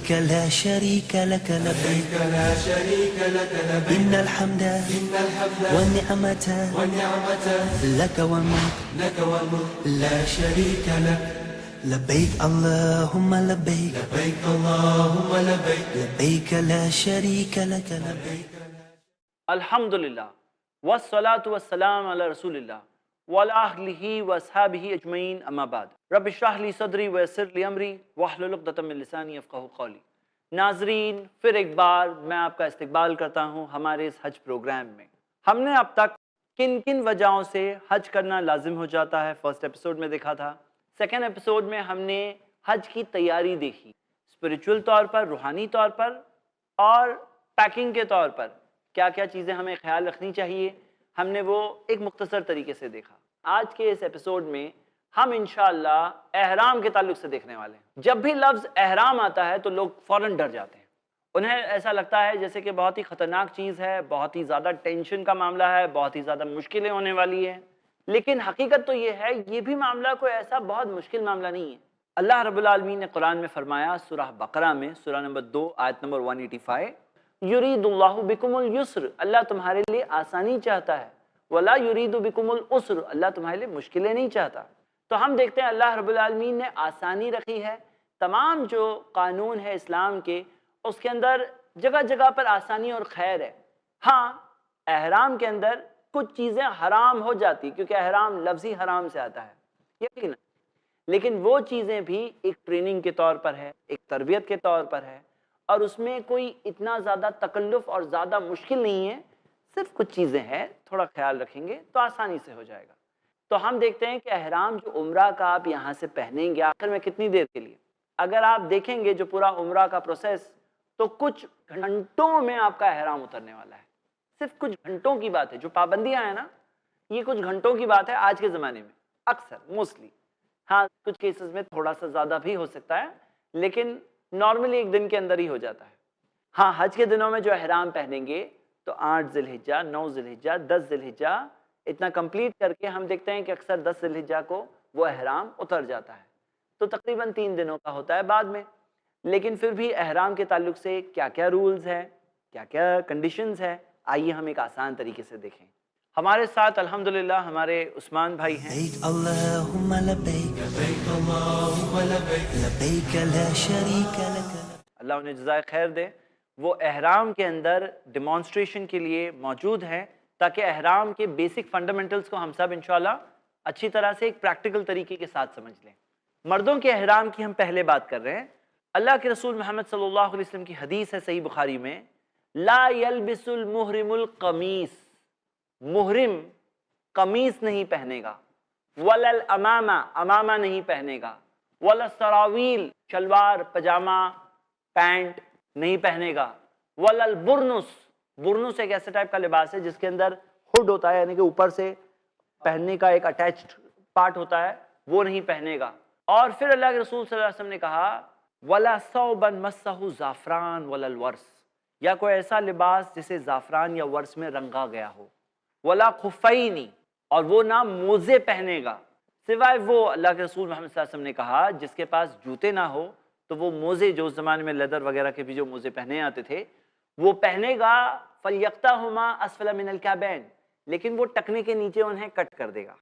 لبيك لا شريك لك لبيك لا شريك لك لبيك إن الحمد والنعمة لك والملك لا شريك لك لبيك اللهم لبيك اللهم لبيك لا شريك لك لبيك. الحمدللہ والصلاة والسلام علی رسول اللہ وعلی آلہ واصحابہ اجمعین اما بعد رب اشرح لی صدری ویسر لی امری واحلل عقدۃ من لسانی یفقہوا قولی. ناظرین، پھر ایک بار میں آپ کا استقبال کرتا ہوں ہمارے اس حج پروگرام میں. ہم نے اب تک کن کن وجہوں سے حج کرنا لازم ہو جاتا ہے فرسٹ ایپیسوڈ میں دیکھا تھا. سیکنڈ ایپیسوڈ میں ہم نے حج کی تیاری دیکھی، اسپریچول طور پر، روحانی طور پر اور پیکنگ کے طور پر کیا کیا چیزیں ہمیں خیال رکھنی چاہیے. ہم نے وہ ایک مختصر طریقے سے دیکھا. آج کے اس ایپیسوڈ میں ہم انشاءاللہ احرام کے تعلق سے دیکھنے والے ہیں. جب بھی لفظ احرام آتا ہے تو لوگ فوراً ڈر جاتے ہیں. انہیں ایسا لگتا ہے جیسے کہ بہت ہی خطرناک چیز ہے، بہت ہی زیادہ ٹینشن کا معاملہ ہے، بہت ہی زیادہ مشکلیں ہونے والی ہیں. لیکن حقیقت تو یہ ہے، یہ بھی معاملہ کوئی ایسا بہت مشکل معاملہ نہیں ہے. اللہ رب العالمین نے قرآن میں فرمایا، سورہ بقرہ میں سورہ نمبر 2 آیت نمبر 185، یرید اللہ بکم اليسر، اللہ تمہارے لیے آسانی چاہتا ہے، ولا یرید بکم العسر، اللہ تمہارے لیے مشکلیں نہیں چاہتا. تو ہم دیکھتے ہیں اللہ رب العالمین نے آسانی رکھی ہے. تمام جو قانون ہے اسلام کے، اس کے اندر جگہ جگہ پر آسانی اور خیر ہے. ہاں، احرام کے اندر کچھ چیزیں حرام ہو جاتی کیونکہ احرام لفظی حرام سے آتا ہے، یقینا، لیکن وہ چیزیں بھی ایک ٹریننگ کے طور پر ہے، ایک تربیت کے طور پر ہے، اور اس میں کوئی اتنا زیادہ تکلف اور زیادہ مشکل نہیں ہے. صرف کچھ چیزیں ہیں، تھوڑا خیال رکھیں گے تو آسانی سے ہو جائے گا. تو ہم دیکھتے ہیں کہ احرام جو عمرہ کا آپ یہاں سے پہنیں گے آخر میں کتنی دیر کے لیے، اگر آپ دیکھیں گے جو پورا عمرہ کا پروسیس، تو کچھ گھنٹوں میں آپ کا احرام اترنے والا ہے. صرف کچھ گھنٹوں کی بات ہے. جو پابندیاں ہیں نا، یہ کچھ گھنٹوں کی بات ہے آج کے زمانے میں، اکثر موسٹلی. ہاں، کچھ کیسز میں تھوڑا سا زیادہ بھی ہو سکتا ہے، لیکن نارملی ایک دن کے اندر ہی ہو جاتا ہے. ہاں، حج کے دنوں میں جو احرام پہنیں گے تو 8 ذی الحجہ، 9 ذی الحجہ، 10 ذی الحجہ اتنا کمپلیٹ کر کے ہم دیکھتے ہیں کہ اکثر 10 ذی الحجہ کو وہ احرام اتر جاتا ہے. تو تقریباً 3 دنوں کا ہوتا ہے بعد میں. لیکن پھر بھی احرام کے تعلق سے کیا کیا رولز ہیں، کیا کیا کنڈیشنز ہیں، آئیے ہم ایک آسان طریقے سے دیکھیں. ہمارے ساتھ الحمدللہ ہمارے عثمان بھائی ہیں. لبيك اللهم لبيك اللهم لبيك لا شريك لك. اللہ انہیں جزائے خیر دے. وہ احرام کے اندر ڈیمانسٹریشن کے لیے موجود ہیں تاکہ احرام کے بیسک فنڈامنٹلز کو ہم سب انشاءاللہ اچھی طرح سے ایک پریکٹیکل طریقے کے ساتھ سمجھ لیں. مردوں کے احرام کی ہم پہلے بات کر رہے ہیں. اللہ کے رسول محمد صلی اللہ علیہ وسلم کی حدیث ہے صحیح بخاری میں، لا یلبس المحرم القمیص، محرم قمیص نہیں پہنے گا، ولا الامامہ، امامہ نہیں پہنے گا، ولا السراویل، شلوار، پجامہ، پینٹ نہیں پہنے گا، ولا البرنس، برنس ایک ایسے ٹائپ کا لباس ہے جس کے اندر ہڈ ہوتا ہے، یعنی کہ اوپر سے پہننے کا ایک اٹیچڈ پارٹ ہوتا ہے، وہ نہیں پہنے گا. اور پھر اللہ کے رسول صلی اللہ علیہ وسلم نے کہا ولا ثوبا مسہ زعفران ولا الورس، یا کوئی ایسا لباس جسے زعفران یا ورس میں رنگا گیا ہو، ولا خفینی، اور وہ نہ موزے پہنے گا، سوائے وہ اللہ کے رسول محمد صلی اللہ علیہ وسلم نے کہا جس کے پاس جوتے نہ ہو تو وہ موزے جو اس زمانے میں لیدر وغیرہ کے بھی جو موزے پہنے آتے تھے وہ پہنے گا. فَلْيَقْطَعْهُمَا أَسْفَلَ مِنَ الْكَعْبَيْنِ، لیکن وہ ٹکنے کے نیچے انہیں کٹ کر دے گا.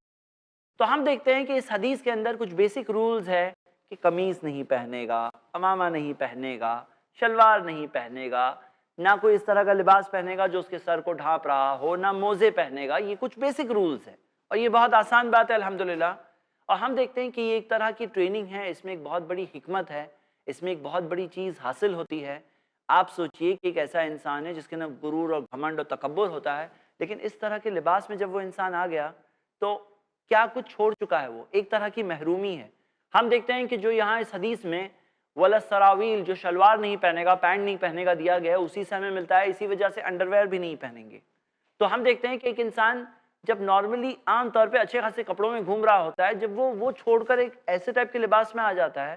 تو ہم دیکھتے ہیں کہ اس حدیث کے اندر کچھ بیسک رولز ہے کہ قمیص نہیں پہنے گا، امامہ نہیں پہنے گا، شلوار نہیں پہنے گا، نہ کوئی اس طرح کا لباس پہنے گا جو اس کے سر کو ڈھانپ رہا ہو، نہ موزے پہنے گا. یہ کچھ بیسک رولز ہیں اور یہ بہت آسان بات ہے الحمدللہ. اور ہم دیکھتے ہیں کہ یہ ایک طرح کی ٹریننگ ہے، اس میں ایک بہت بڑی حکمت ہے، اس میں ایک بہت بڑی چیز حاصل ہوتی ہے. آپ سوچئے کہ ایک ایسا انسان ہے جس کے اندر غرور اور گھمنڈ اور تکبر ہوتا ہے، لیکن اس طرح کے لباس میں جب وہ انسان آ گیا تو کیا کچھ چھوڑ چکا ہے. وہ ایک طرح کی محرومی ہے. ہم دیکھتے ہیں کہ جو یہاں اس حدیث میں ولا سراویل، جو شلوار نہیں پہنے گا، پینٹ نہیں پہنے گا دیا گیا ہے، اسی سے ہمیں ملتا ہے اسی وجہ سے انڈر ویئر بھی نہیں پہنیں گے. تو ہم دیکھتے ہیں کہ ایک انسان جب نارملی عام طور پہ اچھے خاصے کپڑوں میں گھوم رہا ہوتا ہے، جب وہ چھوڑ کر ایک ایسے ٹائپ کے لباس میں آ جاتا ہے،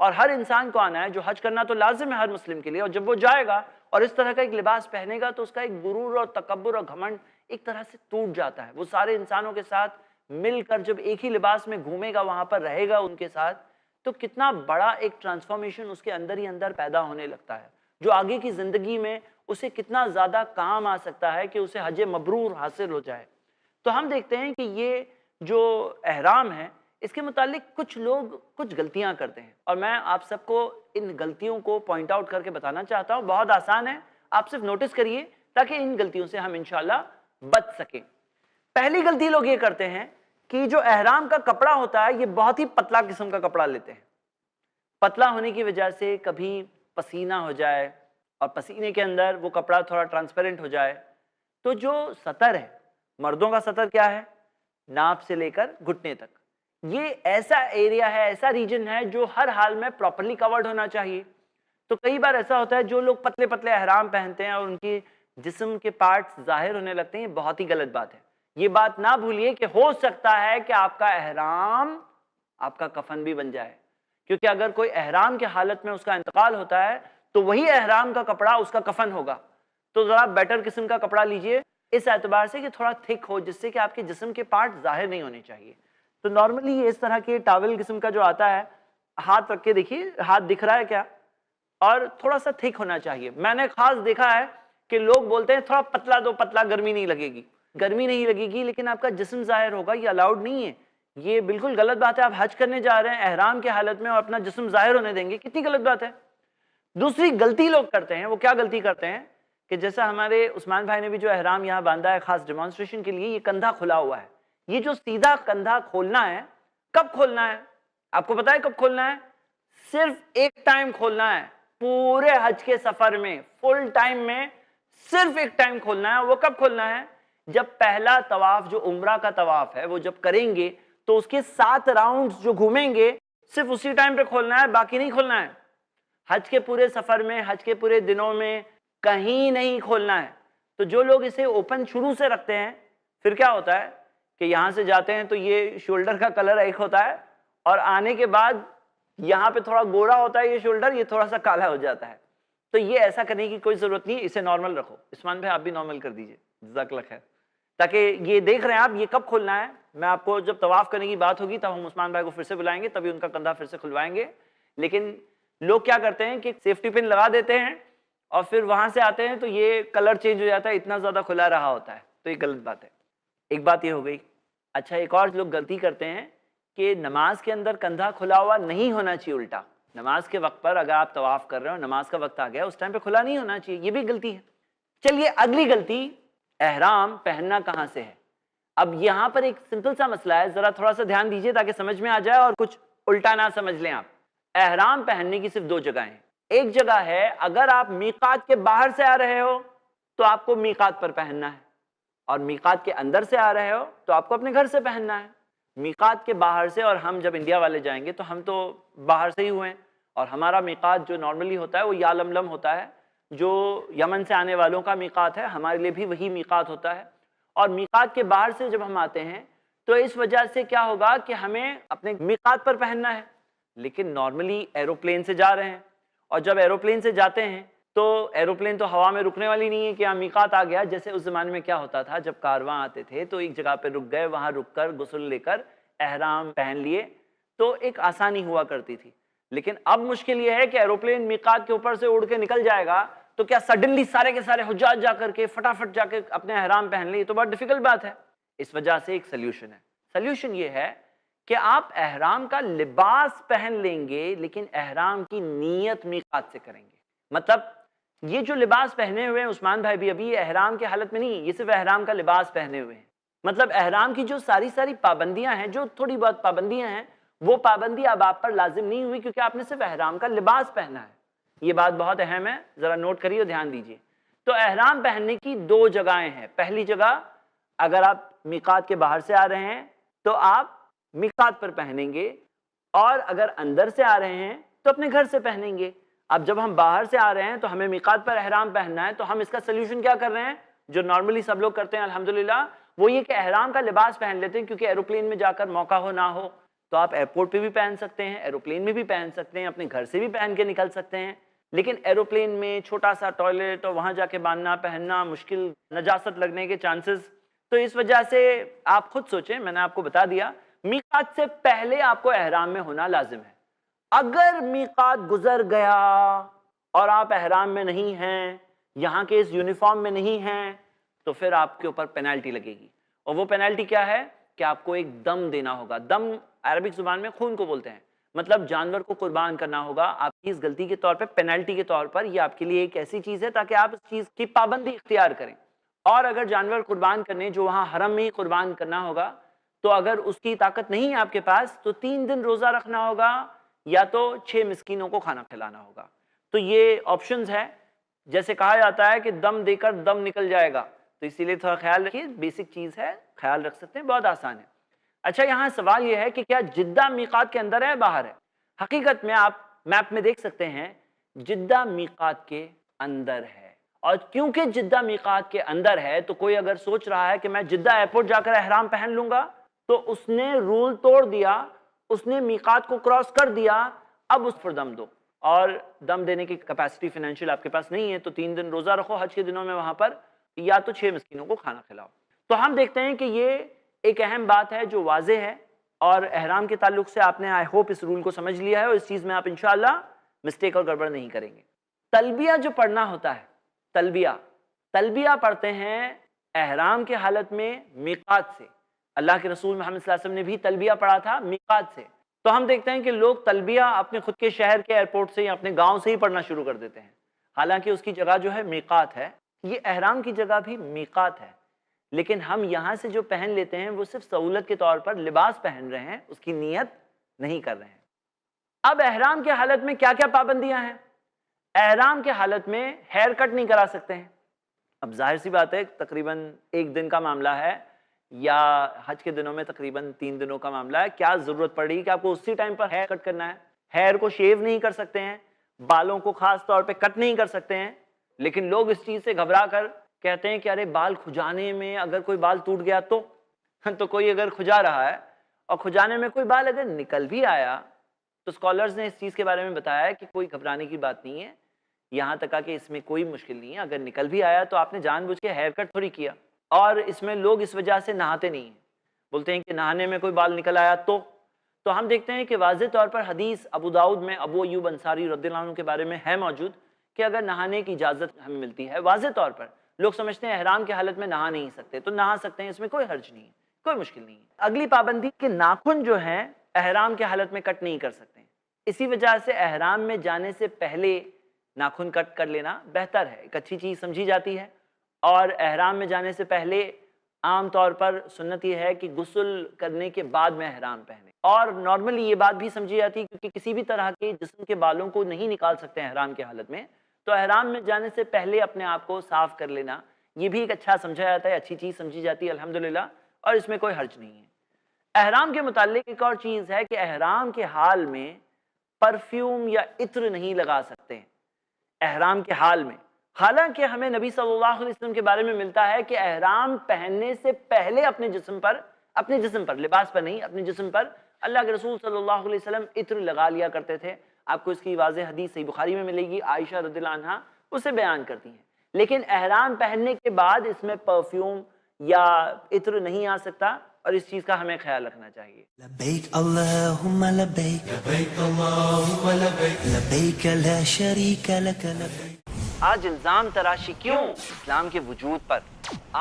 اور ہر انسان کو آنا ہے، جو حج کرنا تو لازم ہے ہر مسلم کے لیے، اور جب وہ جائے گا اور اس طرح کا ایک لباس پہنے گا تو اس کا ایک غرور اور تکبر اور گھمنڈ ایک طرح سے ٹوٹ جاتا ہے. وہ سارے انسانوں کے ساتھ مل کر جب ایک ہی لباس میں گھومے گا، وہاں پر رہے گا ان کے ساتھ، تو کتنا بڑا ایک ٹرانسفارمیشن اس کے اندر ہی اندر پیدا ہونے لگتا ہے، جو آگے کی زندگی میں اسے کتنا زیادہ کام آ سکتا ہے کہ اسے حج مبرور حاصل ہو جائے۔ تو ہم دیکھتے ہیں کہ یہ جو احرام ہے اس کے متعلق کچھ لوگ کچھ غلطیاں کرتے ہیں، اور میں آپ سب کو ان غلطیوں کو پوائنٹ آؤٹ کر کے بتانا چاہتا ہوں۔ بہت آسان ہے، آپ صرف نوٹس کریے تاکہ ان غلطیوں سے ہم انشاءاللہ بچ سکیں۔ پہلی غلطی لوگ یہ کرتے ہیں کہ جو احرام کا کپڑا ہوتا ہے یہ بہت ہی پتلا قسم کا کپڑا لیتے ہیں۔ پتلا ہونے کی وجہ سے کبھی پسینہ ہو جائے اور پسینے کے اندر وہ کپڑا تھوڑا ٹرانسپیرنٹ ہو جائے، تو جو سطر ہے، مردوں کا سطر کیا ہے؟ ناف سے لے کر گھٹنے تک، یہ ایسا ایریا ہے، ایسا ریجن ہے جو ہر حال میں پراپرلی کورڈ ہونا چاہیے۔ تو کئی بار ایسا ہوتا ہے جو لوگ پتلے پتلے احرام پہنتے ہیں اور ان کی جسم کے پارٹس ظاہر ہونے لگتے ہیں، یہ بہت ہی غلط بات ہے۔ یہ بات نہ بھولیے کہ ہو سکتا ہے کہ آپ کا احرام آپ کا کفن بھی بن جائے، کیونکہ اگر کوئی احرام کی حالت میں اس کا انتقال ہوتا ہے تو وہی احرام کا کپڑا اس کا کفن ہوگا۔ تو ذرا بیٹر قسم کا کپڑا لیجئے اس اعتبار سے کہ تھوڑا تھک ہو، جس سے کہ آپ کے جسم کے پارٹ ظاہر نہیں ہونے چاہیے۔ تو نارملی اس طرح کے ٹاول قسم کا جو آتا ہے، ہاتھ رکھ کے دیکھیے ہاتھ دکھ رہا ہے کیا، اور تھوڑا سا تھک ہونا چاہیے۔ میں نے خاص دیکھا ہے کہ لوگ بولتے ہیں تھوڑا پتلا دو، پتلا گرمی نہیں لگے گی، گرمی نہیں لگے گی لیکن آپ کا جسم ظاہر ہوگا، یہ الاؤڈ نہیں ہے، یہ بالکل غلط بات ہے۔ آپ حج کرنے جا رہے ہیں احرام کی حالت میں اور اپنا جسم ظاہر ہونے دیں گے، کتنی غلط بات ہے۔ دوسری غلطی لوگ کرتے ہیں، وہ کیا غلطی کرتے ہیں کہ جیسا ہمارے عثمان بھائی نے بھی جو احرام یہاں باندھا ہے خاص ڈیمانسٹریشن کے لیے، یہ کندھا کھلا ہوا ہے۔ یہ جو سیدھا کندھا کھولنا ہے، کب کھولنا ہے؟ آپ کو پتا ہے کب کھولنا ہے؟ صرف ایک ٹائم کھولنا ہے پورے حج کے سفر میں، فل ٹائم میں صرف ایک ٹائم کھولنا ہے۔ وہ کب کھولنا ہے؟ جب پہلا طواف جو عمرہ کا طواف ہے وہ جب کریں گے تو اس کے 7 راؤنڈز جو گھومیں گے صرف اسی ٹائم پہ کھولنا ہے، باقی نہیں کھولنا ہے۔ حج کے پورے سفر میں، حج کے پورے دنوں میں کہیں نہیں کھولنا ہے۔ تو جو لوگ اسے اوپن شروع سے رکھتے ہیں، پھر کیا ہوتا ہے کہ یہاں سے جاتے ہیں تو یہ شولڈر کا کلر ایک ہوتا ہے اور آنے کے بعد یہاں پہ تھوڑا گورا ہوتا ہے یہ شولڈر، یہ تھوڑا سا کالا ہو جاتا ہے۔ تو یہ ایسا کرنے کی کوئی ضرورت نہیں، اسے نارمل رکھو۔ عثمان بھائی آپ بھی نارمل کر دیجئے، جزاک اللہ خیر۔ تاکہ یہ دیکھ رہے ہیں آپ یہ کب کھولنا ہے، میں آپ کو جب طواف کرنے کی بات ہوگی تب ہم عثمان بھائی کو پھر سے بلائیں گے، تبھی ان کا کندھا پھر سے کھلوائیں گے۔ لیکن لوگ کیا کرتے ہیں کہ سیفٹی پن لگا دیتے ہیں اور پھر وہاں سے آتے ہیں تو یہ کلر چینج ہو جاتا ہے، اتنا زیادہ کھلا رہا ہوتا ہے، تو یہ غلط بات ہے۔ ایک بات یہ ہو گئی۔ اچھا، ایک اور لوگ غلطی کرتے ہیں کہ نماز کے اندر کندھا کھلا ہوا نہیں ہونا چاہیے، الٹا نماز کے وقت پر اگر آپ طواف کر رہے ہو، نماز کا وقت آ گیا، اس ٹائم پہ کھلا نہیں ہونا چاہیے، یہ بھی غلطی ہے۔ چلیے اگلی غلطی، احرام پہننا کہاں سے ہے۔ اب یہاں پر ایک سمپل سا مسئلہ ہے، ذرا تھوڑا سا دھیان دیجئے تاکہ سمجھ میں آ جائے اور کچھ الٹا نہ سمجھ لیں آپ۔ احرام پہننے کی صرف 2 جگہیں ہیں۔ ایک جگہ ہے اگر آپ میقات کے باہر سے آ رہے ہو تو آپ کو میقات پر پہننا ہے، اور میقات کے اندر سے آ رہے ہو تو آپ کو اپنے گھر سے پہننا ہے۔ میقات کے باہر سے، اور ہم جب انڈیا والے جائیں گے تو ہم تو باہر سے ہی ہوئے ہیں، اور ہمارا میقات جو نارملی ہوتا ہے وہ یا لملم ہوتا ہے، جو یمن سے آنے والوں کا میقات ہے، ہمارے لیے بھی وہی میقات ہوتا ہے۔ اور میقات کے باہر سے جب ہم آتے ہیں تو اس وجہ سے کیا ہوگا کہ ہمیں اپنے میقات پر پہننا ہے، لیکن نارملی ایروپلین سے جا رہے ہیں، اور جب ایروپلین سے جاتے ہیں تو ایروپلین تو ہوا میں رکنے والی نہیں ہے کہ ہاں میقات آ گیا۔ جیسے اس زمانے میں کیا ہوتا تھا، جب کارواں آتے تھے تو ایک جگہ پہ رک گئے، وہاں رک کر غسل لے کر احرام پہن لیے، تو ایک آسانی ہوا کرتی تھی۔ لیکن اب مشکل یہ ہے کہ ایروپلین میقات کے اوپر سے اڑ کے نکل جائے گا تو کیا سڈنلی سارے کے سارے حجاج جا کر کے فٹافٹ جا کے اپنے احرام پہن لیں، یہ تو بہت ڈیفیکلٹ بات ہے۔ اس وجہ سے ایک سلیوشن ہے۔ سلیوشن یہ ہے کہ آپ احرام کا لباس پہن لیں گے لیکن احرام کی نیت میقات سے کریں گے۔ مطلب یہ جو لباس پہنے ہوئے ہیں عثمان بھائی بھی ابھی احرام کی حالت میں نہیں، یہ صرف احرام کا لباس پہنے ہوئے ہیں۔ مطلب احرام کی جو ساری پابندیاں ہیں، جو تھوڑی بہت پابندیاں ہیں، وہ پابندی اب آپ پر لازم نہیں ہوئی کیونکہ آپ نے صرف احرام کا لباس پہنا ہے۔ یہ بات بہت اہم ہے، ذرا نوٹ کریے اور دھیان دیجیے۔ تو احرام پہننے کی 2 جگہیں ہیں۔ پہلی جگہ، اگر آپ میقات کے باہر سے آ رہے ہیں تو آپ میقات پر پہنیں گے، اور اگر اندر سے آ رہے ہیں تو اپنے گھر سے پہنیں گے۔ اب جب ہم باہر سے آ رہے ہیں تو ہمیں میقات پر احرام پہننا ہے، تو ہم اس کا سلیوشن کیا کر رہے ہیں، جو نارملی سب لوگ کرتے ہیں الحمدللہ، وہ یہ کہ احرام کا لباس پہن لیتے ہیں، کیونکہ ایروپلین میں جا کر موقع ہو نہ ہو تو آپ ایئرپورٹ پہ بھی پہن سکتے ہیں، ایروپلین میں بھی پہن سکتے ہیں، اپنے گھر سے بھی پہن کے نکل سکتے ہیں۔ لیکن ایروپلین میں چھوٹا سا ٹوائلٹ اور وہاں جا کے باندھنا پہننا مشکل، نجاست لگنے کے چانسز، تو اس وجہ سے آپ خود سوچیں، میں نے آپ کو بتا دیا میقات سے پہلے آپ کو احرام میں ہونا لازم ہے۔ اگر میقات گزر گیا اور آپ احرام میں نہیں ہیں، یہاں کے اس یونیفارم میں نہیں ہیں، تو پھر آپ کے اوپر پینالٹی لگے گی. اور وہ پینالٹی کیا ہے کہ آپ کو ایک دم دینا ہوگا. دم عربک زبان میں خون کو بولتے ہیں، مطلب جانور کو قربان کرنا ہوگا آپ کی اس غلطی کے طور پہ، پینالٹی کے طور پر. یہ آپ کے لیے ایک ایسی چیز ہے تاکہ آپ اس چیز کی پابندی اختیار کریں. اور اگر جانور قربان کرنے جو وہاں حرم میں ہی قربان کرنا ہوگا، تو اگر اس کی طاقت نہیں ہے آپ کے پاس، تو 3 دن روزہ رکھنا ہوگا یا تو 6 مسکینوں کو کھانا کھلانا ہوگا. تو یہ آپشنز ہے. جیسے کہا جاتا ہے کہ دم دے کر دم نکل جائے گا، تو اسی لیے تھوڑا خیال رکھیے. بیسک چیز ہے، خیال رکھ سکتے ہیں، بہت آسان ہے. اچھا، یہاں سوال یہ ہے کہ کیا جدہ میقات کے اندر ہے باہر ہے؟ حقیقت میں آپ میپ میں دیکھ سکتے ہیں جدہ میقات کے اندر ہے. اور کیونکہ جدہ میقات کے اندر ہے تو کوئی اگر سوچ رہا ہے کہ میں جدہ ایئرپورٹ جا کر احرام پہن لوں گا، تو اس نے رول توڑ دیا، اس نے میقات کو کراس کر دیا. اب اس پر دم دو، اور دم دینے کی کیپیسٹی فائنینشیل آپ کے پاس نہیں ہے تو 3 دن روزہ رکھو حج کے دنوں میں وہاں پر، یا تو 6 مسکینوں کو کھانا کھلاؤ. تو ہم دیکھتے ہیں کہ یہ ایک اہم بات ہے جو واضح ہے، اور احرام کے تعلق سے آپ نے آئی ہوپ اس رول کو سمجھ لیا ہے، اور اس چیز میں آپ انشاءاللہ مسٹیک اور گڑبڑ نہیں کریں گے. تلبیہ جو پڑھنا ہوتا ہے، تلبیہ پڑھتے ہیں احرام کے حالت میں میقات سے. اللہ کے رسول محمد صلی اللہ علیہ وسلم نے بھی تلبیہ پڑھا تھا میقات سے. تو ہم دیکھتے ہیں کہ لوگ تلبیہ اپنے خود کے شہر کے ایئرپورٹ سے یا اپنے گاؤں سے ہی پڑھنا شروع کر دیتے ہیں، حالانکہ اس کی جگہ جو ہے میقات ہے. یہ احرام کی جگہ بھی میقات ہے، لیکن ہم یہاں سے جو پہن لیتے ہیں وہ صرف سہولت کے طور پر لباس پہن رہے ہیں، اس کی نیت نہیں کر رہے ہیں. اب احرام کے حالت میں کیا کیا پابندیاں ہیں؟ احرام کے حالت میں ہیئر کٹ نہیں کرا سکتے ہیں. اب ظاہر سی بات ہے، تقریباً 1 دن کا معاملہ ہے یا حج کے دنوں میں تقریباً 3 دنوں کا معاملہ ہے. کیا ضرورت پڑ رہی کہ آپ کو اسی ٹائم پر ہیئر کٹ کرنا ہے؟ ہیئر کو شیو نہیں کر سکتے ہیں، بالوں کو خاص طور پہ کٹ نہیں کر سکتے ہیں. لیکن لوگ اس چیز سے گھبرا کر کہتے ہیں کہ ارے بال کھجانے میں اگر کوئی بال ٹوٹ گیا تو کوئی اگر کھجا رہا ہے اور کھجانے میں کوئی بال اگر نکل بھی آیا تو اسکالرز نے اس چیز کے بارے میں بتایا ہے کہ کوئی گھبرانے کی بات نہیں ہے، یہاں تک کہ اس میں کوئی مشکل نہیں ہے. اگر نکل بھی آیا تو آپ نے جان بوجھ کے ہیئر کٹ تھوڑی کیا. اور اس میں لوگ اس وجہ سے نہاتے نہیں ہیں، بولتے ہیں کہ نہانے میں کوئی بال نکل آیا تو ہم دیکھتے ہیں کہ واضح طور پر حدیث ابو داؤد میں ابو ایوب انصاری رضی اللہ عنہ کے بارے میں ہے موجود کہ اگر نہانے کی اجازت ہمیں ملتی ہے. واضح طور پر لوگ سمجھتے ہیں احرام کی حالت میں نہا نہیں سکتے، تو نہا سکتے ہیں، اس میں کوئی حرج نہیں ہے، کوئی مشکل نہیں ہے. اگلی پابندی کہ ناخن جو ہیں احرام کے حالت میں کٹ نہیں کر سکتے ہیں. اسی وجہ سے احرام میں جانے سے پہلے ناخن کٹ کر لینا بہتر ہے، ایک اچھی چیز سمجھی جاتی ہے. اور احرام میں جانے سے پہلے عام طور پر سنت یہ ہے کہ غسل کرنے کے بعد میں احرام پہنے. اور نارملی یہ بات بھی سمجھی جاتی ہے کیونکہ کسی بھی طرح کے جسم کے بالوں کو نہیں نکال سکتے احرام کی حالت میں، تو احرام میں جانے سے پہلے اپنے آپ کو صاف کر لینا یہ بھی ایک اچھا سمجھا جاتا ہے، اچھی چیز سمجھی جاتی ہے الحمدللہ، اور اس میں کوئی حرج نہیں ہے. احرام کے متعلق ایک اور چیز ہے کہ احرام کے حال میں پرفیوم یا عطر نہیں لگا سکتے احرام کے حال میں. حالانکہ ہمیں نبی صلی اللہ علیہ وسلم کے بارے میں ملتا ہے کہ احرام پہننے سے پہلے اپنے جسم پر لباس پر نہیں، اپنے جسم پر اللہ کے رسول صلی اللہ علیہ وسلم عطر لگا لیا کرتے تھے. آپ کو اس کی واضح حدیث صحیح بخاری میں ملے گی، عائشہ رضی اللہ عنہا اسے بیان کرتی ہیں. لیکن احرام پہننے کے بعد اس میں پرفیوم یا عطر نہیں آ سکتا، اور اس چیز کا ہمیں خیال رکھنا چاہیے. لبيك اللهم لبيك لبيك اللهم لبيك لبيك لا شريك لك لبيك. آج الزام تراشی کیوں اسلام کے وجود پر؟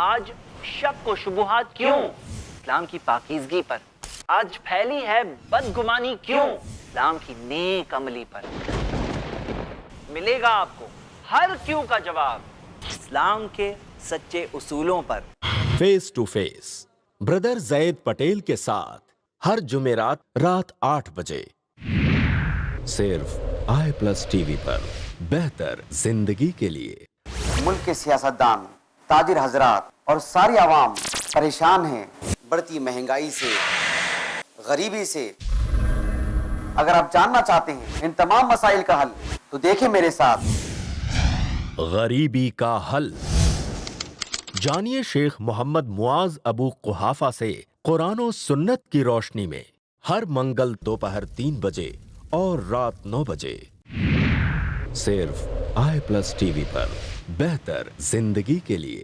آج شک و شبہات کیوں اسلام کی پاکیزگی پر؟ آج پھیلی ہے بدگمانی کیوں اسلام کی نیک عملی پر؟ ملے گا آپ کو ہر کیوں کا جواب اسلام کے سچے اصولوں پر. فیس ٹو فیس بردر زید پٹیل کے ساتھ ہر جمعرات رات 8 بجے صرف i+TV پر. بہتر زندگی کے لیے. ملک کے سیاستدان، تاجر حضرات اور ساری عوام پریشان ہیں بڑھتی مہنگائی سے، غریبی سے. اگر آپ جاننا چاہتے ہیں ان تمام مسائل کا حل تو دیکھیں میرے ساتھ غریبی کا حل. جانیے شیخ محمد معاذ ابو قحافہ سے قرآن و سنت کی روشنی میں ہر منگل دوپہر 3 بجے اور رات 9 بجے صرف i+TV پر. بہتر زندگی کے لیے.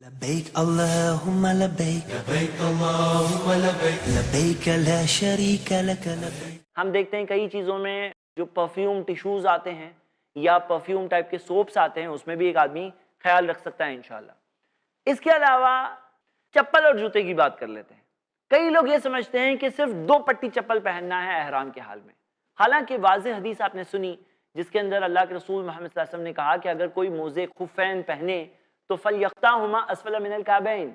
لبيك اللهم لبيك لبيك اللهم لبيك لبيك لا شريك لك لبيك ہم دیکھتے ہیں کئی چیزوں میں جو پرفیوم ٹیشوز آتے ہیں یا پرفیوم ٹائپ کے سوپس آتے ہیں، اس میں بھی ایک آدمی خیال رکھ سکتا ہے انشاءاللہ۔ اس کے علاوہ چپل اور جوتے کی بات کر لیتے ہیں۔ کئی لوگ یہ سمجھتے ہیں کہ صرف 2 پٹی چپل پہننا ہے احرام کے حال میں، حالانکہ واضح حدیث آپ نے سنی جس کے اندر اللہ کے رسول محمد صلی اللہ علیہ وسلم نے کہا کہ اگر کوئی موزے خفین پہنے تو فَلْيَقْطَعْهُمَا أَسْفَلَ مِنَ الْكَعْبَيْنِ،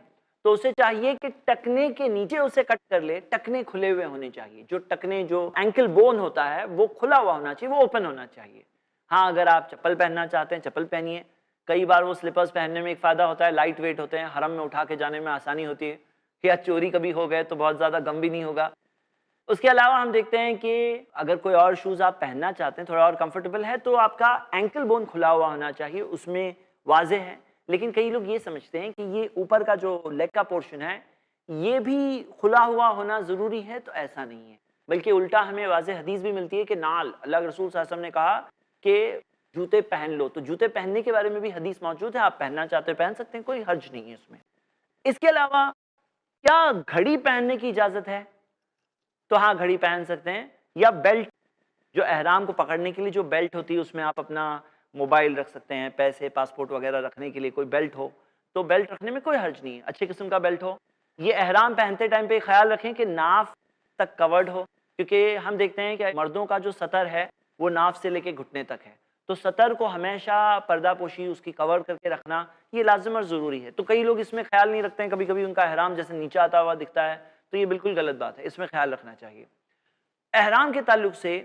تو اسے چاہیے کہ ٹکنے کے نیچے اسے کٹ کر لے، ٹکنے کھلے ہوئے ہونے چاہیے، جو ٹکنے جو اینکل بون ہوتا ہے وہ کھلا ہوا ہونا چاہیے، وہ اوپن ہونا چاہیے۔ ہاں اگر آپ چپل پہننا چاہتے ہیں چپل پہنیے، کئی بار وہ سلیپرز پہننے میں ایک فائدہ ہوتا ہے، لائٹ ویٹ ہوتے ہیں، حرم میں اٹھا کے جانے میں آسانی ہوتی ہے، یا چوری کبھی ہو گئے تو بہت زیادہ غم بھی نہیں ہوگا۔ اس کے علاوہ ہم دیکھتے ہیں کہ اگر کوئی اور شوز آپ پہننا چاہتے ہیں تھوڑا اور کمفرٹیبل ہے تو آپ کا اینکل بون کھلا ہوا ہونا چاہیے، اس میں واضح ہے۔ لیکن کئی لوگ یہ سمجھتے ہیں کہ یہ اوپر کا جو لیگ کا پورشن ہے یہ بھی کھلا ہوا ہونا ضروری ہے، تو ایسا نہیں ہے، بلکہ الٹا ہمیں واضح حدیث بھی ملتی ہے کہ نال، اللہ کے رسول صلی اللہ علیہ وسلم نے کہا کہ جوتے پہن لو، تو جوتے پہننے کے بارے میں بھی حدیث موجود ہے، آپ پہننا چاہتے ہیں پہن سکتے ہیں، کوئی حرج نہیں ہے اس میں۔ اس کے علاوہ کیا گھڑی پہننے کی اجازت ہے؟ تو ہاں گھڑی پہن سکتے ہیں، یا بیلٹ، جو احرام کو پکڑنے کے لیے جو بیلٹ ہوتی ہے اس میں آپ اپنا موبائل رکھ سکتے ہیں، پیسے پاسپورٹ وغیرہ رکھنے کے لیے کوئی بیلٹ ہو تو بیلٹ رکھنے میں کوئی حرج نہیں ہے، اچھے قسم کا بیلٹ ہو۔ یہ احرام پہنتے ٹائم پہ خیال رکھیں کہ ناف تک کورڈ ہو، کیونکہ ہم دیکھتے ہیں کہ مردوں کا جو سطر ہے وہ ناف سے لے کے گھٹنے تک ہے، تو سطر کو ہمیشہ پردہ پوشی اس کی کور کر کے رکھنا یہ لازم اور ضروری ہے۔ تو کئی لوگ اس میں خیال نہیں رکھتے ہیں، کبھی کبھی ان کا احرام جیسے نیچے آتا ہوا دکھتا ہے، تو یہ بالکل غلط بات ہے، اس میں خیال رکھنا چاہیے۔ احرام کے تعلق سے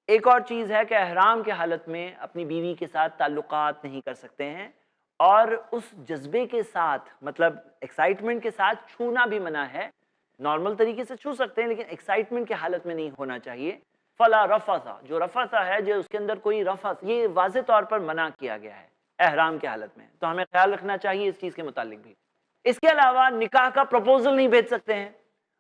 ایک اور چیز ہے کہ احرام کے حالت میں اپنی بیوی کے ساتھ تعلقات نہیں کر سکتے ہیں، اور اس جذبے کے ساتھ مطلب ایکسائٹمنٹ کے ساتھ چھونا بھی منع ہے۔ نارمل طریقے سے چھو سکتے ہیں لیکن ایکسائٹمنٹ کے حالت میں نہیں ہونا چاہیے۔ فلا رفثا، جو رفثا ہے جو اس کے اندر کوئی رفث، یہ واضح طور پر منع کیا گیا ہے احرام کے حالت میں، تو ہمیں خیال رکھنا چاہیے اس چیز کے متعلق بھی۔ اس کے علاوہ نکاح کا پروپوزل نہیں بھیج سکتے ہیں۔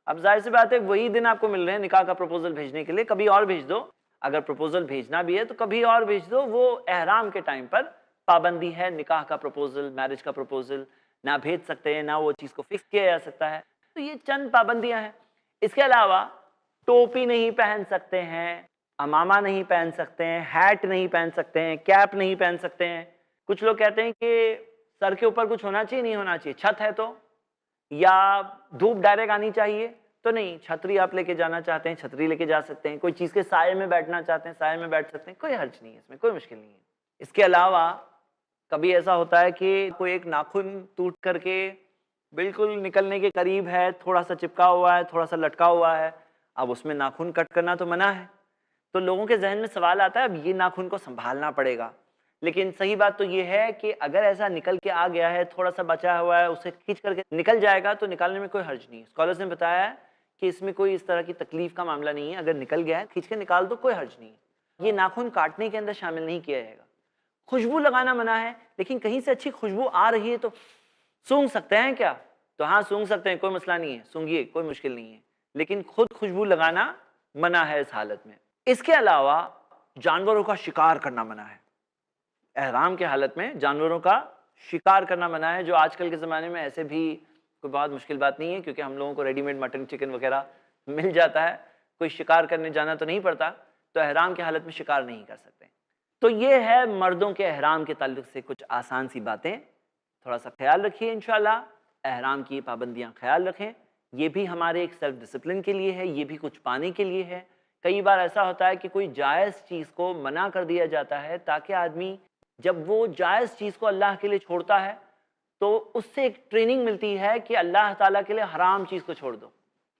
اب ظاہر سی بات ہے وہی دن آپ کو مل رہے ہیں نکاح کا پروپوزل بھیجنے کے لیے، کبھی اور بھیج دو، اگر پروپوزل بھیجنا بھی ہے تو کبھی اور بھیج دو، وہ احرام کے ٹائم پر پابندی ہے، نکاح کا پروپوزل، میرج کا پروپوزل نہ بھیج سکتے ہیں، نہ وہ چیز کو فکس کیا جا سکتا ہے، تو یہ چند پابندیاں ہیں۔ اس کے علاوہ ٹوپی نہیں پہن سکتے ہیں، امامہ نہیں پہن سکتے ہیں، ہیٹ نہیں پہن سکتے ہیں، کیپ نہیں پہن سکتے ہیں۔ کچھ لوگ کہتے ہیں کہ سر کے اوپر کچھ ہونا چاہیے، نہیں ہونا چاہیے، چھت ہے تو، یا دھوپ ڈائریکٹ آنی چاہیے تو نہیں، چھتری آپ لے کے جانا چاہتے ہیں چھتری لے کے جا سکتے ہیں، کوئی چیز کے سائے میں بیٹھنا چاہتے ہیں سائے میں بیٹھ سکتے ہیں، کوئی حرج نہیں ہے، اس میں کوئی مشکل نہیں ہے۔ اس کے علاوہ کبھی ایسا ہوتا ہے کہ کوئی ایک ناخن ٹوٹ کر کے بالکل نکلنے کے قریب ہے، تھوڑا سا چپکا ہوا ہے، تھوڑا سا لٹکا ہوا ہے، اب اس میں ناخن کٹ کرنا تو منع ہے، تو لوگوں کے ذہن میں سوال آتا ہے اب یہ ناخن کو سنبھالنا پڑے گا، لیکن صحیح بات تو یہ ہے کہ اگر ایسا نکل کے آ گیا ہے، تھوڑا سا بچا ہوا ہے، اسے کھینچ کر کے نکل جائے گا تو نکالنے میں کوئی حرج نہیں ہے۔ اسکالرز نے بتایا ہے کہ اس میں کوئی اس طرح کی تکلیف کا معاملہ نہیں ہے، اگر نکل گیا ہے کھینچ کے نکال دو، کوئی حرج نہیں ہے، یہ ناخن کاٹنے کے اندر شامل نہیں کیا جائے گا۔ خوشبو لگانا منع ہے، لیکن کہیں سے اچھی خوشبو آ رہی ہے تو سونگھ سکتے ہیں کیا؟ تو ہاں سونگھ سکتے ہیں، کوئی مسئلہ نہیں ہے، سونگھیے، کوئی مشکل نہیں ہے، لیکن خود خوشبو لگانا منع ہے اس حالت میں۔ اس کے علاوہ جانوروں کا شکار کرنا منع ہے، احرام کے حالت میں جانوروں کا شکار کرنا منع ہے، جو آج کل کے زمانے میں ایسے بھی کوئی بہت مشکل بات نہیں ہے کیونکہ ہم لوگوں کو ریڈی میڈ مٹن چکن وغیرہ مل جاتا ہے، کوئی شکار کرنے جانا تو نہیں پڑتا، تو احرام کی حالت میں شکار نہیں کر سکتے۔ تو یہ ہے مردوں کے احرام کے تعلق سے کچھ آسان سی باتیں، تھوڑا سا خیال رکھیے انشاءاللہ، احرام کی پابندیاں خیال رکھیں، یہ بھی ہمارے ایک سیلف ڈسپلن کے لیے ہے، یہ بھی کچھ پانے کے لیے ہے۔ کئی بار ایسا ہوتا ہے کہ کوئی جائز چیز کو منع کر دیا جاتا ہے تاکہ آدمی جب وہ جائز چیز کو اللہ کے لیے چھوڑتا ہے تو اس سے ایک ٹریننگ ملتی ہے کہ اللہ تعالیٰ کے لیے حرام چیز کو چھوڑ دو۔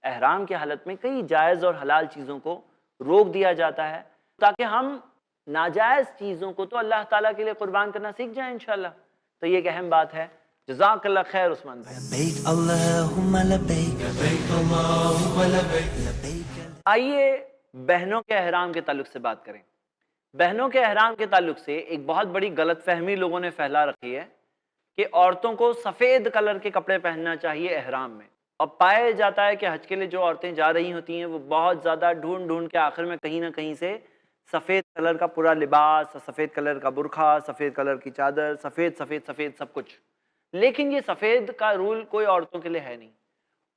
احرام کی حالت میں کئی جائز اور حلال چیزوں کو روک دیا جاتا ہے تاکہ ہم ناجائز چیزوں کو تو اللہ تعالیٰ کے لیے قربان کرنا سیکھ جائیں انشاءاللہ، تو یہ ایک اہم بات ہے۔ جزاک اللہ خیر عثمان بھائی۔ لبيك اللهم لبيك لبيك اللهم لبيك لبيك آئیے بہنوں کے احرام کے تعلق سے بات کریں۔ بہنوں کے احرام کے تعلق سے ایک بہت بڑی غلط فہمی لوگوں نے پھیلا رکھی ہے کہ عورتوں کو سفید کلر کے کپڑے پہننا چاہیے احرام میں۔ اور پایا جاتا ہے کہ حج کے لیے جو عورتیں جا رہی ہوتی ہیں وہ بہت زیادہ ڈھونڈ ڈھونڈ کے آخر میں کہیں نہ کہیں سے سفید کلر کا پورا لباس، سفید کلر کا برقع، سفید کلر کی چادر، سفید سفید سفید سب کچھ. لیکن یہ سفید کا رول کوئی عورتوں کے لیے ہے نہیں.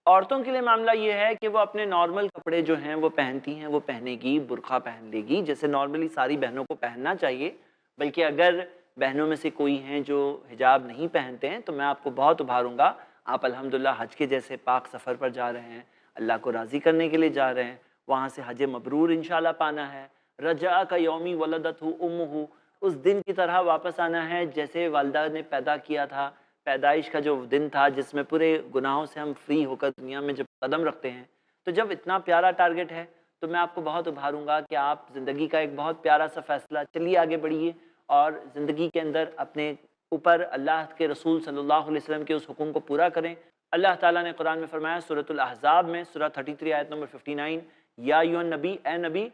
عورتوں کے لیے معاملہ یہ ہے کہ وہ اپنے نارمل کپڑے جو ہیں وہ پہنتی ہیں، وہ پہنے گی، برقع پہن لے گی جیسے نارملی ساری بہنوں کو پہننا چاہیے. بلکہ اگر بہنوں میں سے کوئی ہیں جو حجاب نہیں پہنتے ہیں تو میں آپ کو بہت ابھاروں گا. آپ الحمدللہ حج کے جیسے پاک سفر پر جا رہے ہیں، اللہ کو راضی کرنے کے لیے جا رہے ہیں، وہاں سے حج مبرور انشاءاللہ پانا ہے. رجع کا یومی ولدتہ امہ، اس دن کی طرح واپس آنا ہے جیسے والدہ نے پیدا کیا تھا. پیدائش کا جو دن تھا جس میں پورے گناہوں سے ہم فری ہو کر دنیا میں جب قدم رکھتے ہیں. تو جب اتنا پیارا ٹارگٹ ہے تو میں آپ کو بہت ابھاروں گا کہ آپ زندگی کا ایک بہت پیارا سا فیصلہ چلیے آگے بڑھیے اور زندگی کے اندر اپنے اوپر اللہ کے رسول صلی اللہ علیہ وسلم کے اس حکم کو پورا کریں. اللہ تعالیٰ نے قرآن میں فرمایا سورۃ الاحزاب میں سورہ 33 آیت نمبر 59، یا ایھا النبی، اے نبی،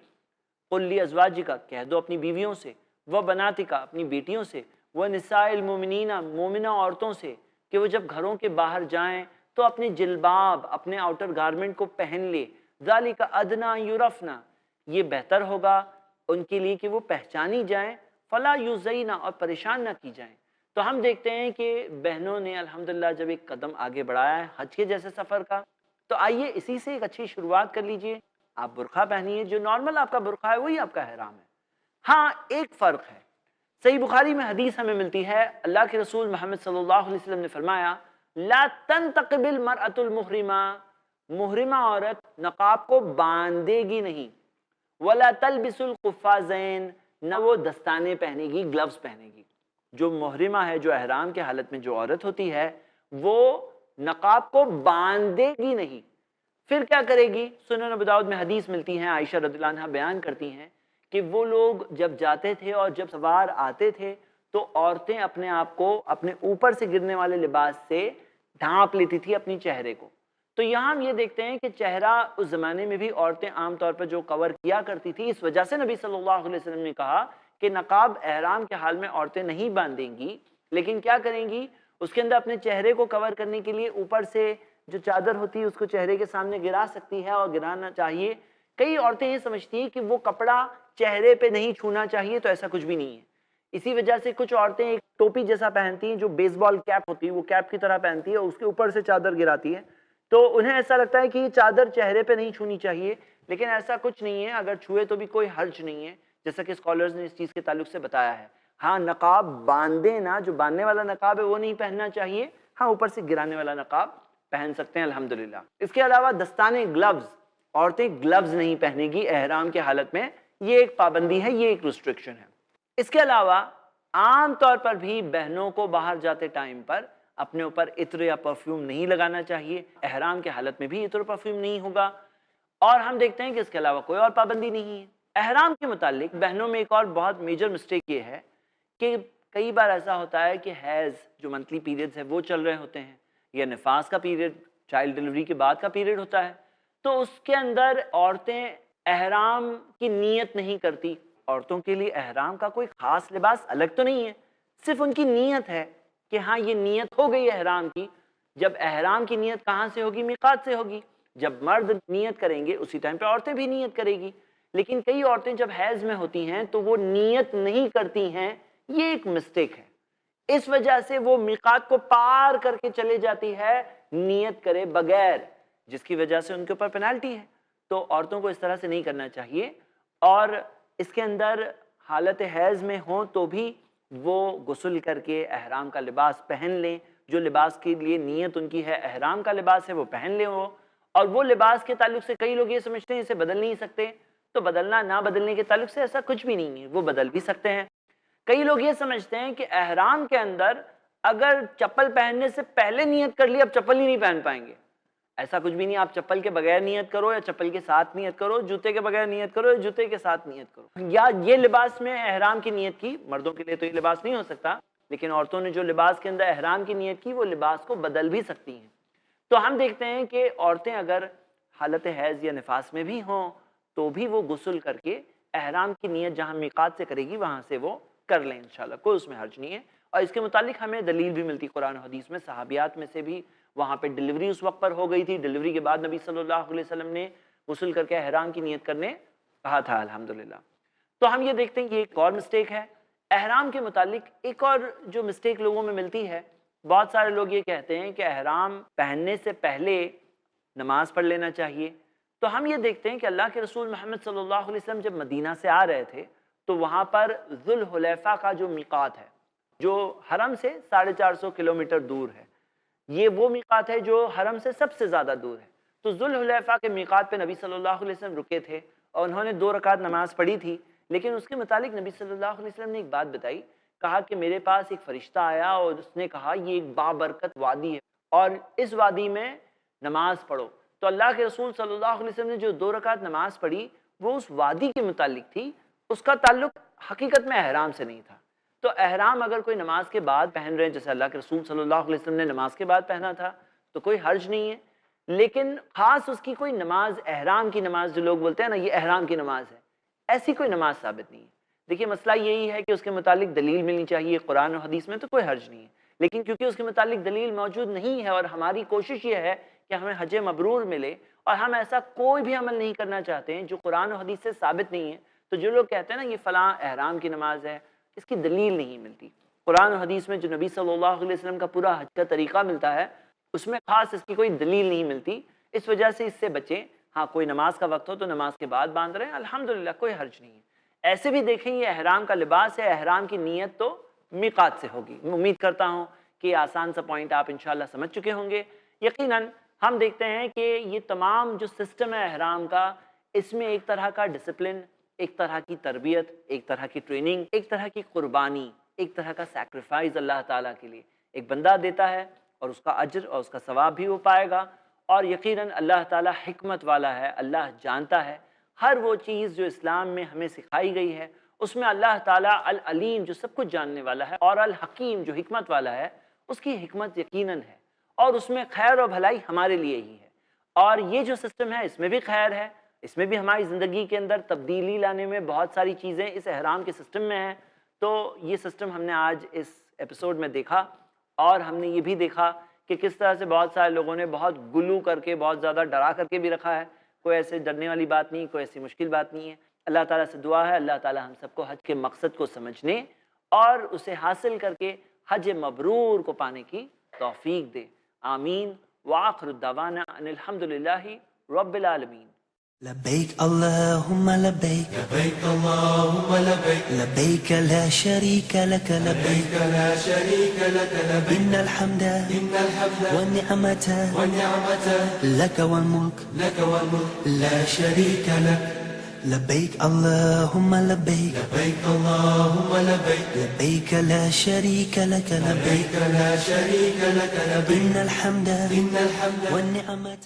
قل لازواجک، کہہ دو اپنی بیویوں سے، و بناتک، اپنی بیٹیوں سے، وہ نساء المومنین، مومنہ عورتوں سے، کہ وہ جب گھروں کے باہر جائیں تو اپنے جلباب، اپنے آؤٹر گارمنٹ کو پہن لے. ذالک ادنی یعرفن، یہ بہتر ہوگا ان کے لیے کہ وہ پہچانی جائیں. فلا یؤذین، اور پریشان نہ کی جائیں. تو ہم دیکھتے ہیں کہ بہنوں نے الحمدللہ جب ایک قدم آگے بڑھایا ہے حج کے جیسے سفر کا، تو آئیے اسی سے ایک اچھی شروعات کر لیجئے. آپ برقع پہنیے، جو نارمل آپ کا برقع ہے وہی آپ کا احرام ہے. ہاں ایک فرق ہے، صحیح بخاری میں حدیث ہمیں ملتی ہے، اللہ کے رسول محمد صلی اللہ علیہ وسلم نے فرمایا لا تنتقب المرأة المحرمہ، محرمہ عورت نقاب کو باندھے گی نہیں. ولا تلبس القفازین، نہ وہ دستانے پہنے گی، گلوز پہنے گی. جو محرمہ ہے، جو احرام کے حالت میں جو عورت ہوتی ہے وہ نقاب کو باندھے گی نہیں. پھر کیا کرے گی؟ سنن ابو داؤد میں حدیث ملتی ہیں، عائشہ رضی اللہ عنہا بیان کرتی ہیں کہ وہ لوگ جب جاتے تھے اور جب سوار آتے تھے تو عورتیں اپنے آپ کو اپنے اوپر سے گرنے والے لباس سے ڈھانپ لیتی تھی اپنی چہرے کو. تو یہاں ہم یہ دیکھتے ہیں کہ چہرہ اس زمانے میں بھی عورتیں عام طور پر جو کور کیا کرتی تھی، اس وجہ سے نبی صلی اللہ علیہ وسلم نے کہا کہ نقاب احرام کے حال میں عورتیں نہیں باندھیں گی، لیکن کیا کریں گی؟ اس کے اندر اپنے چہرے کو کور کرنے کے لیے اوپر سے جو چادر ہوتی ہے اس کو چہرے کے سامنے گرا سکتی ہے اور گرانا چاہیے. کئی عورتیں یہ سمجھتی ہیں کہ وہ کپڑا چہرے پہ نہیں چھونا چاہیے، تو ایسا کچھ بھی نہیں ہے. اسی وجہ سے کچھ عورتیں ایک ٹوپی جیسا پہنتی ہیں جو بیس بال کیپ ہوتی ہے، وہ کیپ کی طرح پہنتی ہے اور اس کے اوپر سے چادر گراتی ہے. تو انہیں ایسا لگتا ہے کہ یہ چادر چہرے پہ نہیں چھونی چاہیے، لیکن ایسا کچھ نہیں ہے. اگر چھوئے تو بھی کوئی حرج نہیں ہے، جیسا کہ اسکالرز نے اس چیز کے تعلق سے بتایا ہے. ہاں نقاب باندھے نا، جو باندھنے والا نقاب ہے وہ نہیں پہننا چاہیے. ہاں اوپر سے گرانے والا نقاب پہن سکتے ہیں الحمدللہ. اس کے علاوہ دستانے، گلوز، عورتیں گلوز نہیں پہنے گی احرام کے حالت میں. یہ ایک پابندی ہے، یہ ایک ریسٹرکشن ہے. اس کے علاوہ عام طور پر بھی بہنوں کو باہر جاتے ٹائم پر اپنے اوپر عطر یا پرفیوم نہیں لگانا چاہیے. احرام کے حالت میں بھی عطر پرفیوم نہیں ہوگا. اور ہم دیکھتے ہیں کہ اس کے علاوہ کوئی اور پابندی نہیں ہے. احرام کے متعلق بہنوں میں ایک اور بہت میجر مسٹیک یہ ہے کہ کئی بار ایسا ہوتا ہے کہ حیض جو منتھلی پیریڈز ہے وہ چل رہے ہوتے ہیں، یا نفاس کا پیریڈ، چائلڈ ڈیلیوری کے بعد کا پیریڈ ہوتا ہے، تو اس کے اندر عورتیں احرام کی نیت نہیں کرتی. عورتوں کے لیے احرام کا کوئی خاص لباس الگ تو نہیں ہے، صرف ان کی نیت ہے کہ ہاں یہ نیت ہو گئی احرام کی. جب احرام کی نیت کہاں سے ہوگی؟ میقات سے ہوگی. جب مرد نیت کریں گے اسی ٹائم پہ عورتیں بھی نیت کرے گی. لیکن کئی عورتیں جب حیض میں ہوتی ہیں تو وہ نیت نہیں کرتی ہیں. یہ ایک مسٹیک ہے. اس وجہ سے وہ میقات کو پار کر کے چلے جاتی ہے نیت کرے بغیر، جس کی وجہ سے ان کے اوپر پینالٹی ہے. تو عورتوں کو اس طرح سے نہیں کرنا چاہیے. اور اس کے اندر حالت حیض میں ہوں تو بھی وہ غسل کر کے احرام کا لباس پہن لیں. جو لباس کے لیے نیت ان کی ہے احرام کا لباس ہے وہ پہن لیں وہ. اور وہ لباس کے تعلق سے کئی لوگ یہ سمجھتے ہیں اسے بدل نہیں سکتے، تو بدلنا نہ بدلنے کے تعلق سے ایسا کچھ بھی نہیں ہے، وہ بدل بھی سکتے ہیں. کئی لوگ یہ سمجھتے ہیں کہ احرام کے اندر اگر چپل پہننے سے پہلے نیت کر لی اب چپل ہی نہیں پہن پائیں گے. ایسا کچھ بھی نہیں. آپ چپل کے بغیر نیت کرو یا چپل کے ساتھ نیت کرو، جوتے کے بغیر نیت کرو یا جوتے کے ساتھ نیت کرو. یا یہ لباس میں احرام کی نیت کی، مردوں کے لیے تو یہ لباس نہیں ہو سکتا، لیکن عورتوں نے جو لباس کے اندر احرام کی نیت کی وہ لباس کو بدل بھی سکتی ہیں. تو ہم دیکھتے ہیں کہ عورتیں اگر حالت حیض یا نفاس میں بھی ہوں تو بھی وہ غسل کر کے احرام کی نیت جہاں میقات سے کرے گی وہاں سے وہ کر لیں انشاءاللہ، کوئی اس میں حرج نہیں ہے. اور اس کے متعلق ہمیں دلیل بھی ملتی قرآن و حدیث میں. صحابیات میں سے بھی وہاں پہ ڈلیوری اس وقت پر ہو گئی تھی، ڈلیوری کے بعد نبی صلی اللہ علیہ وسلم نے غسل کر کے احرام کی نیت کرنے کہا تھا الحمدللہ۔ تو ہم یہ دیکھتے ہیں کہ ایک اور مسٹیک ہے احرام کے متعلق۔ ایک اور جو مسٹیک لوگوں میں ملتی ہے، بہت سارے لوگ یہ کہتے ہیں کہ احرام پہننے سے پہلے نماز پڑھ لینا چاہیے۔ تو ہم یہ دیکھتے ہیں کہ اللہ کے رسول محمد صلی اللہ علیہ وسلم جب مدینہ سے آ رہے تھے تو وہاں پر ذوالحلیفہ کا جو میقات ہے، جو حرم سے 450 کلومیٹر دور ہے، یہ وہ میقات ہے جو حرم سے سب سے زیادہ دور ہے۔ تو ذوالحلیفہ کے میقات پہ نبی صلی اللہ علیہ وسلم رکے تھے اور انہوں نے 2 رکعت نماز پڑھی تھی، لیکن اس کے متعلق نبی صلی اللہ علیہ وسلم نے ایک بات بتائی، کہا کہ میرے پاس ایک فرشتہ آیا اور اس نے کہا یہ ایک بابرکت وادی ہے اور اس وادی میں نماز پڑھو۔ تو اللہ کے رسول صلی اللہ علیہ وسلم نے جو 2 رکعت نماز پڑھی وہ اس وادی کے متعلق تھی، اس کا تعلق حقیقت میں احرام سے نہیں تھا۔ تو احرام اگر کوئی نماز کے بعد پہن رہے ہیں، جیسے اللہ کے رسول صلی اللہ علیہ وسلم نے نماز کے بعد پہنا تھا، تو کوئی حرج نہیں ہے، لیکن خاص اس کی کوئی نماز، احرام کی نماز جو لوگ بولتے ہیں نا یہ احرام کی نماز ہے، ایسی کوئی نماز ثابت نہیں ہے۔ دیکھیے مسئلہ یہی ہے کہ اس کے متعلق دلیل ملنی چاہیے قرآن و حدیث میں، تو کوئی حرج نہیں ہے، لیکن کیونکہ اس کے متعلق دلیل موجود نہیں ہے اور ہماری کوشش یہ ہے کہ ہمیں حج مبرور ملے اور ہم ایسا کوئی بھی عمل نہیں کرنا چاہتے ہیں جو قرآن و حدیث سے ثابت نہیں ہے، تو جو لوگ کہتے ہیں نا یہ فلاں احرام کی نماز ہے، اس کی دلیل نہیں ملتی۔ قرآن و حدیث میں جو نبی صلی اللہ علیہ وسلم کا پورا حج کا طریقہ ملتا ہے اس میں خاص اس کی کوئی دلیل نہیں ملتی، اس وجہ سے اس سے بچیں۔ ہاں کوئی نماز کا وقت ہو تو نماز کے بعد باندھ رہے ہیں، الحمدللہ کوئی حرج نہیں ہے۔ ایسے بھی دیکھیں یہ احرام کا لباس ہے، احرام کی نیت تو میقات سے ہوگی۔ میں امید کرتا ہوں کہ آسان سا پوائنٹ آپ انشاءاللہ سمجھ چکے ہوں گے۔ یقیناً ہم دیکھتے ہیں کہ یہ تمام جو سسٹم ہے احرام کا، اس میں ایک طرح کا ڈسپلن، ایک طرح کی تربیت، ایک طرح کی ٹریننگ، ایک طرح کی قربانی، ایک طرح کا سیکریفائز اللہ تعالیٰ کے لیے ایک بندہ دیتا ہے، اور اس کا اجر اور اس کا ثواب بھی وہ پائے گا۔ اور یقیناً اللہ تعالیٰ حکمت والا ہے، اللہ جانتا ہے ہر وہ چیز جو اسلام میں ہمیں سکھائی گئی ہے، اس میں اللہ تعالیٰ العلیم جو سب کچھ جاننے والا ہے اور الحکیم جو حکمت والا ہے، اس کی حکمت یقیناً ہے اور اس میں خیر و بھلائی ہمارے لیے ہی ہے۔ اور یہ جو سسٹم ہے اس میں بھی خیر ہے، اس میں بھی ہماری زندگی کے اندر تبدیلی لانے میں بہت ساری چیزیں اس احرام کے سسٹم میں ہیں۔ تو یہ سسٹم ہم نے آج اس ایپیسوڈ میں دیکھا، اور ہم نے یہ بھی دیکھا کہ کس طرح سے بہت سارے لوگوں نے بہت گلو کر کے، بہت زیادہ ڈرا کر کے بھی رکھا ہے۔ کوئی ایسے ڈرنے والی بات نہیں، کوئی ایسی مشکل بات نہیں ہے۔ اللہ تعالیٰ سے دعا ہے اللہ تعالیٰ ہم سب کو حج کے مقصد کو سمجھنے اور اسے حاصل کر کے حج مبرور کو پانے کی توفیق دے، آمین۔ وآخر الدعوانا ان الحمدللہ رب العالمین۔ لبيك اللهم لبيك لبيك اللهم لبيك لبيك لا شريك لك لبيك لا شريك لك لبيك إن الحمد إن الحمد والنعمة والنعمة لك والملك لك والملك لا شريك لك لبيك اللهم لبيك لبيك اللهم لبيك لبيك لا شريك لك لبيك لبيك لا شريك لك لبيك إن الحمد إن الحمد والنعمة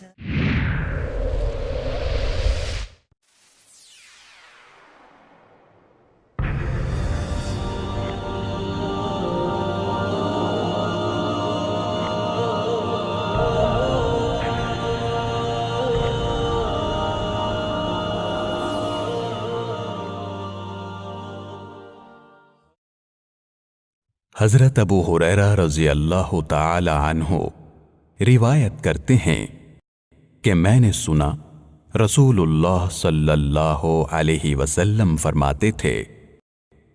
حضرت ابو ہریرہ رضی اللہ تعالی عنہ روایت کرتے ہیں کہ میں نے سنا رسول اللہ صلی اللہ علیہ وسلم فرماتے تھے،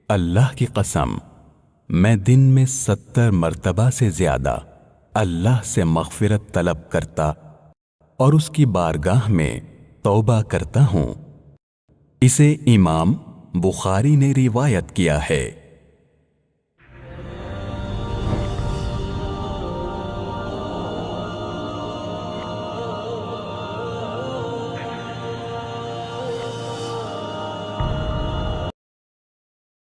اللہ کی قسم میں دن میں 70 مرتبہ سے زیادہ اللہ سے مغفرت طلب کرتا اور اس کی بارگاہ میں توبہ کرتا ہوں۔ اسے امام بخاری نے روایت کیا ہے۔